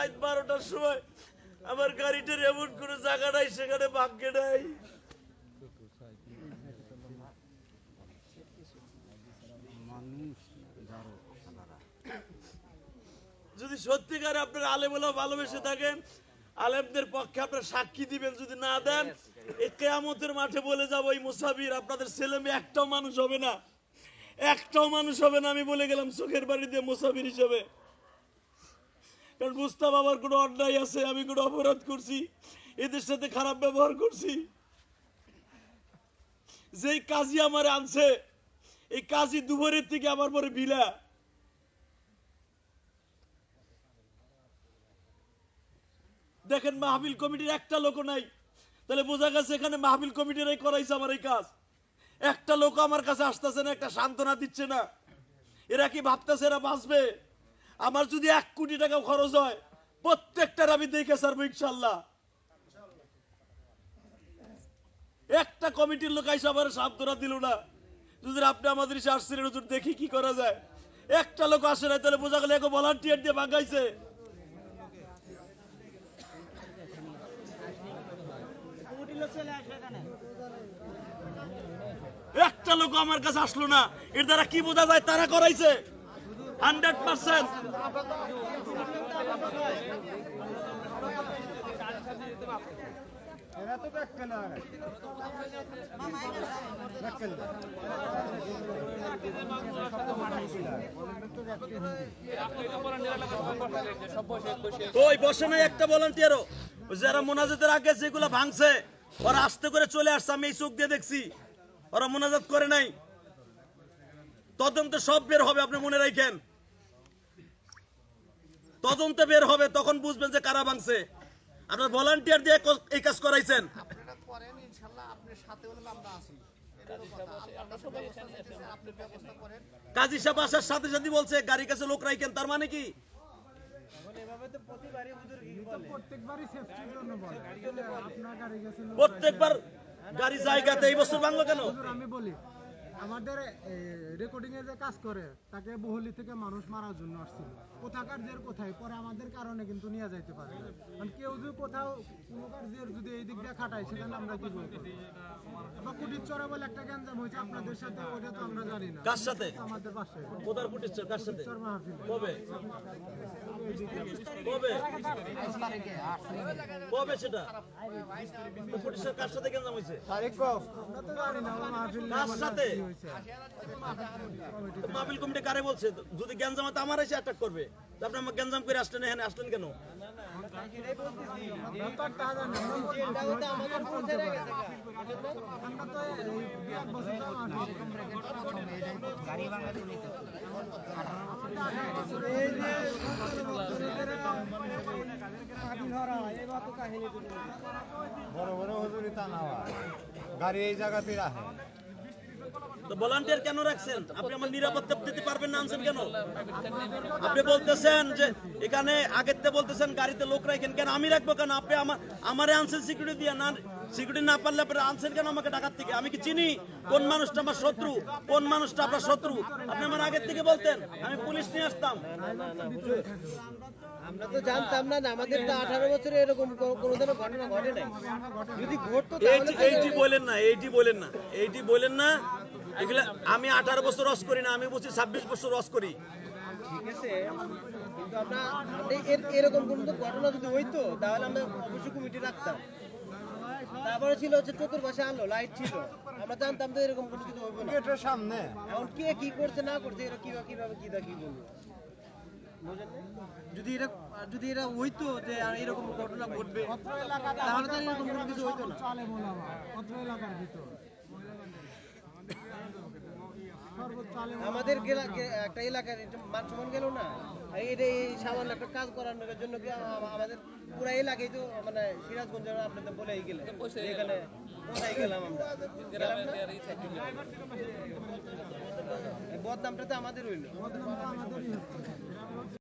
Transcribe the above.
রাত 12টার সময় আমার গাড়িটার এমন কোনো জায়গা নাই, সেখানে ভাগ্যে নাই। যদি সত্যিকারে আপনারা আলেমুল্লাহ ভালোবেসে থাকেন, আলেমদের পক্ষে আপনারা সাক্ষী দিবেন। যদি না দেন, এই কিয়ামতের মাঠে বলে যাবো, এই মুসাফির আপনাদের ছেলে মেয়ে একটাও মানুষ হবে না, একটাও মানুষ হবে না। আমি বলে গেলাম চোখের বাড়ি দিয়ে মুসাফির হিসেবে। কারণ মুস্তাফা আমার কোনো অন্যায় আছে, আমি কোনো অপরাধ করছি, এদের সাথে খারাপ ব্যবহার করছি। যেই কাজী আমার আনছে, এই কাজী দুপুরের থেকে আমার পরে বিলা। দেখেন মাহফিল কমিটির একটা লোক নাই, তাহলে বোঝা গেছে এখানে মাহফিল কমিটিরাই করাইছে আমার এই কাজ। একটা লোক আমার কাছে আসতেছে না, একটা সান্ত্বনা দিচ্ছে না। এরা কি ভাবতেছে এরা বাঁচবে? আমার যদি 1 কোটি টাকা খরচ হয়, প্রত্যেকটার আমি দেখে ছাড়বো ইনশাল্লাহ। একটা কমিটির লোক আইসা আমার সান্ত্বনা দিল না। যদি আপনি আমাদের এসে আসছিলেন, হুজুর দেখি কি করা যায়, একটা লোক আসে না, তাহলে বোঝা গেল এগো ভলান্টিয়ার দিয়ে ভাগাইছে। একটা লোক আমার কাছে আসলো না, এর দ্বারা কি বোঝা যায়? তারা করাইছে 100%। ওই বসে নাই একটা ভলান্টিয়ারও, যারা মোনাজাতের আগে যেগুলো ভাঙছে ওরা আস্তে করে চলে আসছে, আমি এই চোখ দিয়ে দেখছি। ওরা মোনাজাত করে নাই। তদন্তে সব বের হবে, আপনি মনে রাখেন। তদন্তে বের হবে, তখন বুঝবেন যে কারা ভাঙছে। আপনার ভলান্টিয়ার দিয়ে এই কাজ করাইছেন। কাজী সাহেব আসার সাথে সাথে বলছে গাড়ির কাছে লোক রাখেন, তার মানে কি? প্রত্যেকবার গাড়ি জায়গাতে এই বছর ভাঙলো কেন? আমি বলি, আমাদের রেকর্ডিং এ যে কাজ করে তাকে বহুলি থেকে মানুষ মারার জন্য আসছিল, কোথাকার জের কোথায়, পরে আমাদের কারণে কিন্তু নিয়ে যাইতে পারে। কারণ কেউ যদি কোথাও কোনোকার জের যদি এই দিক দিয়ে খাটায়, সেখানে আমরা কি বলবো? বা কুটির চরে বলে একটা গ্যাঞ্জাম হয়েছে আপনাদের সাথে, ওটা তো আমরা জানি না। কার সাথে? আমাদের পাশে কোথার কুটির চর? কার সাথে? মাহফিল কবে কবে কবে সেটা? কুটির চর কার সাথে গ্যাঞ্জাম হয়েছে? আমরা তো জানি না মাহফিল কার সাথে? হয়েছে। মাহফিল কমিটি কারে বলছে? যদি গ্যাঞ্জাম হয় তো আমার এসে অ্যাটাক করবে। আপনি আমার গ্যাঞ্জাম করে আসলেন, এখানে আসলেন কেন? বড় বড় হুজুরি তা না হয়, গাড়ি এই জায়গাতে রাখে। তো ভলান্টিয়ার কেন রাখছেন? আপনি আমার নিরাপত্তা দিতে পারবেন না, আনছেন কেন? আপনি বলতেছেন যে এখানে আগের থেকে বলতেছেন গাড়িতে লোক রাখেন কেন? আমি রাখবো কেন? আপনি আমারে আনছেন সিকিউরিটি দিয়ে না? সিকিউরিটি না পারলে আপনি আনছেন কেন আমাকে ঢাকার থেকে? আমি কি চিনি কোন মানুষটা আমার শত্রু, কোন মানুষটা আপনার শত্রু? আপনি আমার আগের থেকে বলতেন, আমি পুলিশ নিয়ে আসতাম। আমরা তো জানতাম না, আমাদের তো 18 বছরে এরকম কোনো ধরনের ঘটনা ঘটে নাই। যদি ঘটতো এইটি বলেন না, এইটি বলেন না, এইটি বলেন না। এগুলা আমি 18 বছর রস করি না, আমি বলছি 26 বছর রস করি। ঠিক আছে, কিন্তু আমরা এরকম কোনো ঘটনা যদি হইতো তাহলে আমরা অবশ্যই কমিটি রাখতাম। তারপরে ছিল হচ্ছে চতুর্পাশে আলো লাইট ছিল, আমরা জানতাম তো এরকম কোনো কিছু হইব না। গেটের সামনে এখন কে কি করছে না করছে এরা কিভাবে কি বলবো? যদি এরা হইতো যে এরকম ঘটনা ঘটবে, তাহলে তো এরকম কোনো কিছু হইতো না। এলাকার ভিতর আমাদের একটা এলাকার মান সম্মান গেল না, এটা এই সামান্য একটা কাজ করানোর জন্য কি আমাদের পুরা এলাকায় তো মানে সিরাজগঞ্জ আপনি তো বলেই গেলেন, এখানে কোথায় গেলাম আমরা? বদনামটা তো আমাদের হইলো।